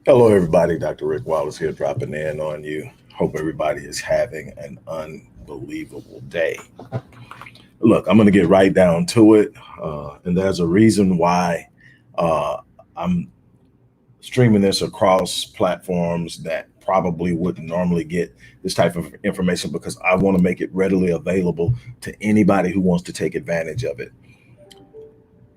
Hello, everybody. Dr. Rick Wallace here, dropping in on you. Hope everybody is having an unbelievable day. Look, I'm going to get right down to it. And there's a reason why I'm streaming this across platforms that probably wouldn't normally get this type of information because I want to make it readily available to anybody who wants to take advantage of it.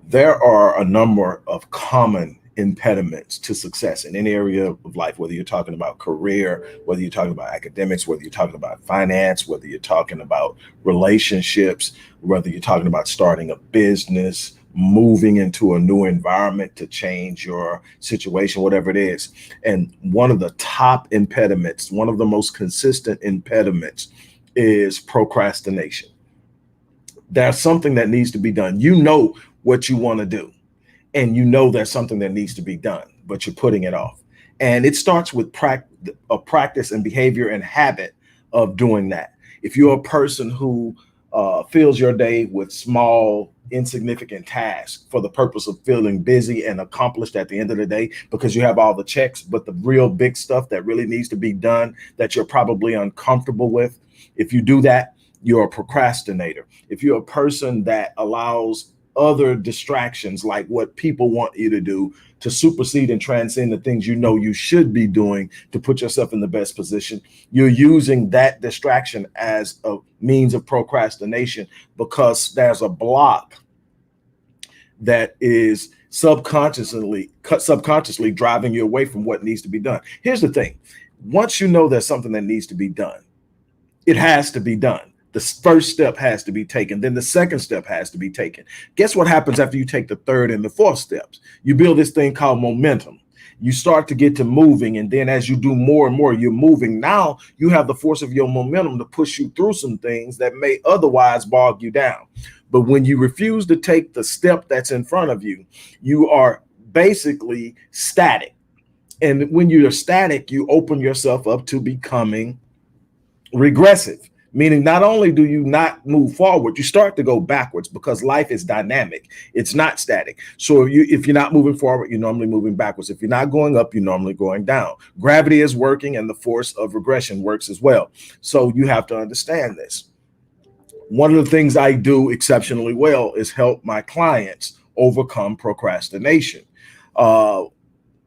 There are a number of common impediments to success in any area of life, whether you're talking about career, whether you're talking about academics, whether you're talking about finance, whether you're talking about relationships, whether you're talking about starting a business, moving into a new environment to change your situation, whatever it is. And one of the top impediments, one of the most consistent impediments is procrastination. There's something that needs to be done. You know what you want to do, and you know there's something that needs to be done, but you're putting it off. And it starts with practice and behavior and habit of doing that. If you're a person who fills your day with small, insignificant tasks for the purpose of feeling busy and accomplished at the end of the day because you have all the checks, but the real big stuff that really needs to be done that you're probably uncomfortable with, if you do that, you're a procrastinator. If you're a person that allows other distractions like what people want you to do to supersede and transcend the things you know you should be doing to put yourself in the best position, you're using that distraction as a means of procrastination because there's a block that is subconsciously driving you away from what needs to be done. Here's the thing. Once you know there's something that needs to be done, it has to be done. The first step has to be taken. Then the second step has to be taken. Guess what happens after you take the third and the fourth steps? You build this thing called momentum. You start to get to moving. And then as you do more and more, you're moving. Now you have the force of your momentum to push you through some things that may otherwise bog you down. But when you refuse to take the step that's in front of you, you are basically static. And when you're static, you open yourself up to becoming regressive. Meaning not only do you not move forward, you start to go backwards because life is dynamic. It's not static. So if you're not moving forward, you're normally moving backwards. If you're not going up, you're normally going down. Gravity is working and the force of regression works as well. So you have to understand this. One of the things I do exceptionally well is help my clients overcome procrastination.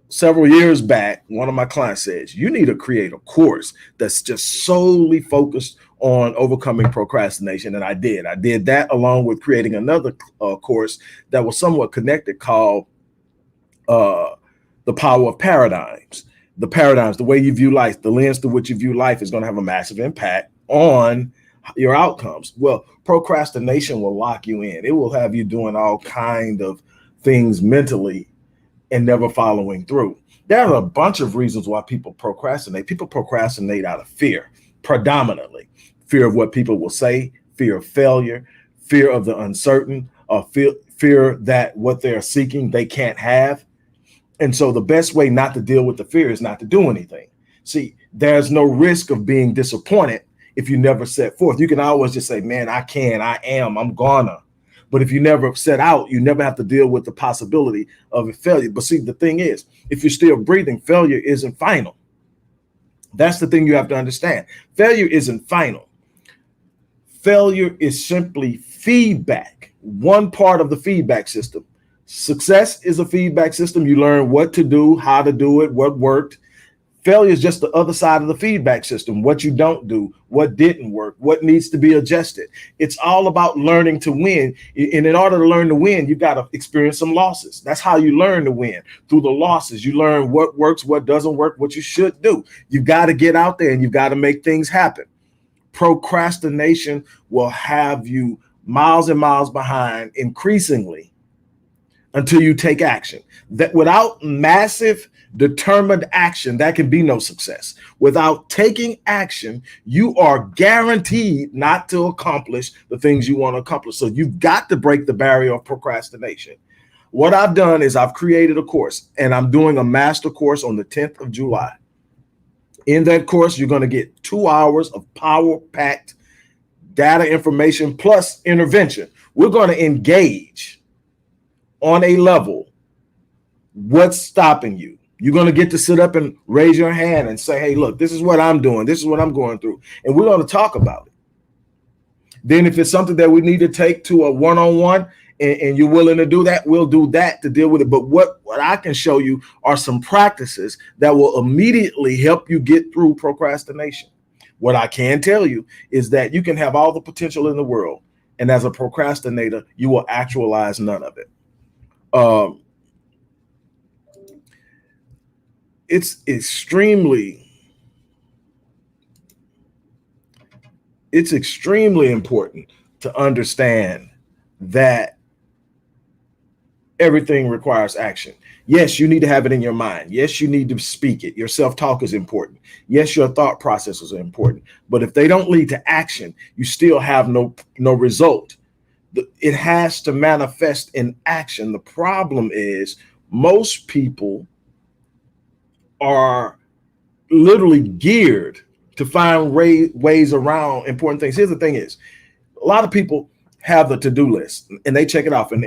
Several years back, one of my clients says, you need to create a course that's just solely focused on overcoming procrastination. And I did. I did that along with creating another course that was somewhat connected called The Power of Paradigms. The paradigms, the way you view life, the lens through which you view life is going to have a massive impact on your outcomes. Well, procrastination will lock you in. It will have you doing all kind of things mentally and never following through. There are a bunch of reasons why people procrastinate. People procrastinate out of fear, predominantly. Fear of what people will say, fear of failure, fear of the uncertain, fear that what they're seeking they can't have. And so the best way not to deal with the fear is not to do anything. See, there's no risk of being disappointed if you never set forth. You can always just say, man, I can, I am, I'm gonna. But if you never set out, you never have to deal with the possibility of a failure. But see, the thing is, if you're still breathing, failure isn't final. That's the thing you have to understand. Failure isn't final. Failure is simply feedback, one part of the feedback system. Success is a feedback system. You learn what to do, how to do it, what worked. Failure is just the other side of the feedback system, what you don't do, what didn't work, what needs to be adjusted. It's all about learning to win. And in order to learn to win, you've got to experience some losses. That's how you learn to win. Through the losses, you learn what works, what doesn't work, what you should do. You've got to get out there and you've got to make things happen. Procrastination will have you miles and miles behind increasingly until you take action. That without massive determined action, that can be no success. Without taking action, you are guaranteed not to accomplish the things you want to accomplish. So you've got to break the barrier of procrastination. What I've done is I've created a course, and I'm doing a master course on the 10th of July. In that course, you're going to get 2 hours of power-packed data information plus intervention. We're going to engage on a level What's stopping you? You're going to get to sit up and raise your hand and say, hey, look, this is what I'm doing. This is what I'm going through. And we're going to talk about it. Then if it's something that we need to take to a one-on-one and you're willing to do that, we'll do that to deal with it. But what I can show you are some practices that will immediately help you get through procrastination. What I can tell you is that you can have all the potential in the world, and as a procrastinator, you will actualize none of it. It's extremely important to understand that everything requires action. Yes, you need to have it in your mind. Yes, you need to speak it. Your self-talk is important. Yes, your thought processes are important. But if they don't lead to action, you still have no result. It has to manifest in action. The problem is most people are literally geared to find ways around important things. Here's the thing is, a lot of people have the to-do list and they check it off, and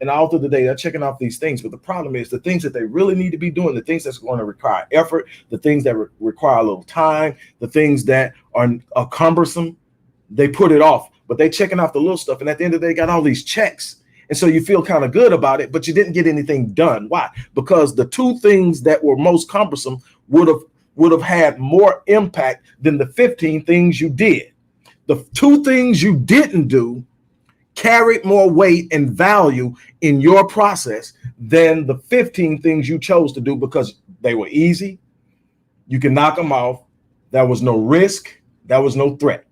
all through the day they're checking off these things. But the problem is the things that they really need to be doing, the things that's going to require effort, the things that require a little time, the things that are cumbersome, they put it off. But they checking off the little stuff, and at the end of the day, got all these checks. And so you feel kind of good about it, but you didn't get anything done. Why? Because the two things that were most cumbersome would have had more impact than the 15 things you did. The two things you didn't do carried more weight and value in your process than the 15 things you chose to do because they were easy. You can knock them off. There was no risk. There was no threat.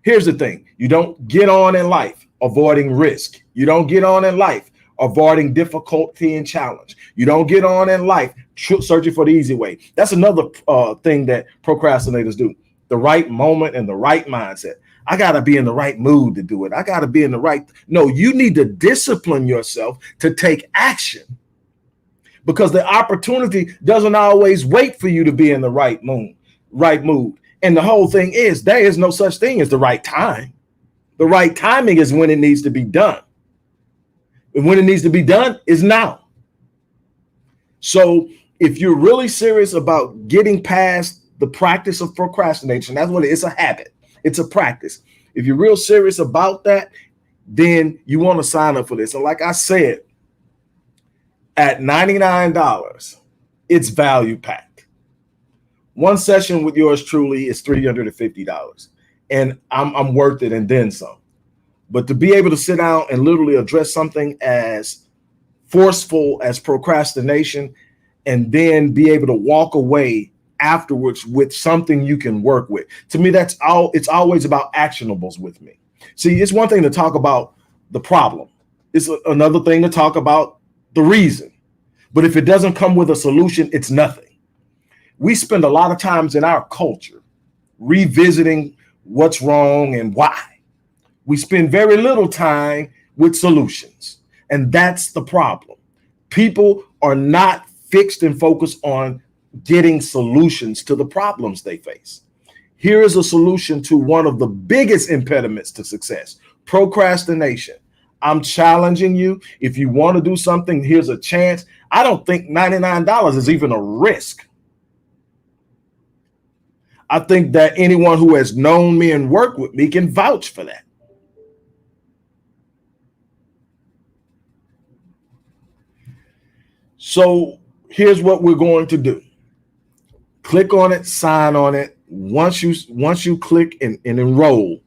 Here's the thing. You don't get on in life avoiding risk. You don't get on in life avoiding difficulty and challenge. You don't get on in life searching for the easy way. That's another thing that procrastinators do. The right moment and the right mindset. I got to be in the right mood to do it. I got to be in the right. No, you need to discipline yourself to take action, because the opportunity doesn't always wait for you to be in the right mood. And the whole thing is there is no such thing as the right time. The right timing is when it needs to be done. And when it needs to be done is now. So if you're really serious about getting past the practice of procrastination, that's what it is. It's a habit. It's a practice. If you're real serious about that, then you want to sign up for this. And like I said, at $99, it's value packed. One session with yours truly is $350, and I'm worth it and then some. But to be able to sit down and literally address something as forceful as procrastination, and then be able to walk away afterwards with something you can work with. To me, that's all. It's always about actionables with me. See, it's one thing to talk about the problem. It's another thing to talk about the reason. But if it doesn't come with a solution, it's nothing. We spend a lot of times in our culture revisiting what's wrong and why. We spend very little time with solutions. And that's the problem. People are not fixed and focused on getting solutions to the problems they face. Here is a solution to one of the biggest impediments to success: procrastination. I'm challenging you. If you want to do something, here's a chance. I don't think $99 is even a risk. I think that anyone who has known me and worked with me can vouch for that. So here's what we're going to do. Click on it, sign on it. Once you click and enroll,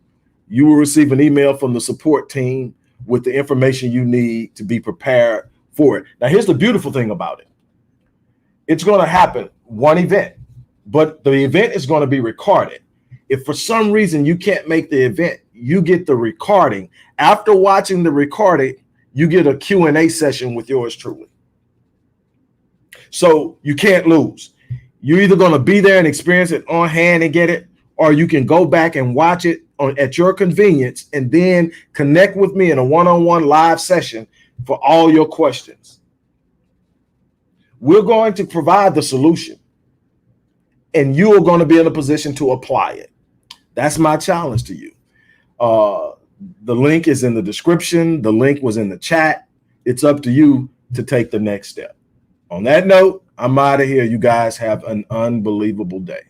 you will receive an email from the support team with the information you need to be prepared for it. Now, here's the beautiful thing about it. It's going to happen one event, but the event is going to be recorded. If for some reason you can't make the event, you get the recording. After watching the recording, you get a Q&A session with yours truly. So you can't lose. You're either going to be there and experience it on hand and get it, or you can go back and watch it at your convenience and then connect with me in a one-on-one live session for all your questions. We're going to provide the solution, and you are going to be in a position to apply it. That's my challenge to you. The link is in the description. The link was in the chat. It's up to you to take the next step. On that note, I'm out of here. You guys have an unbelievable day.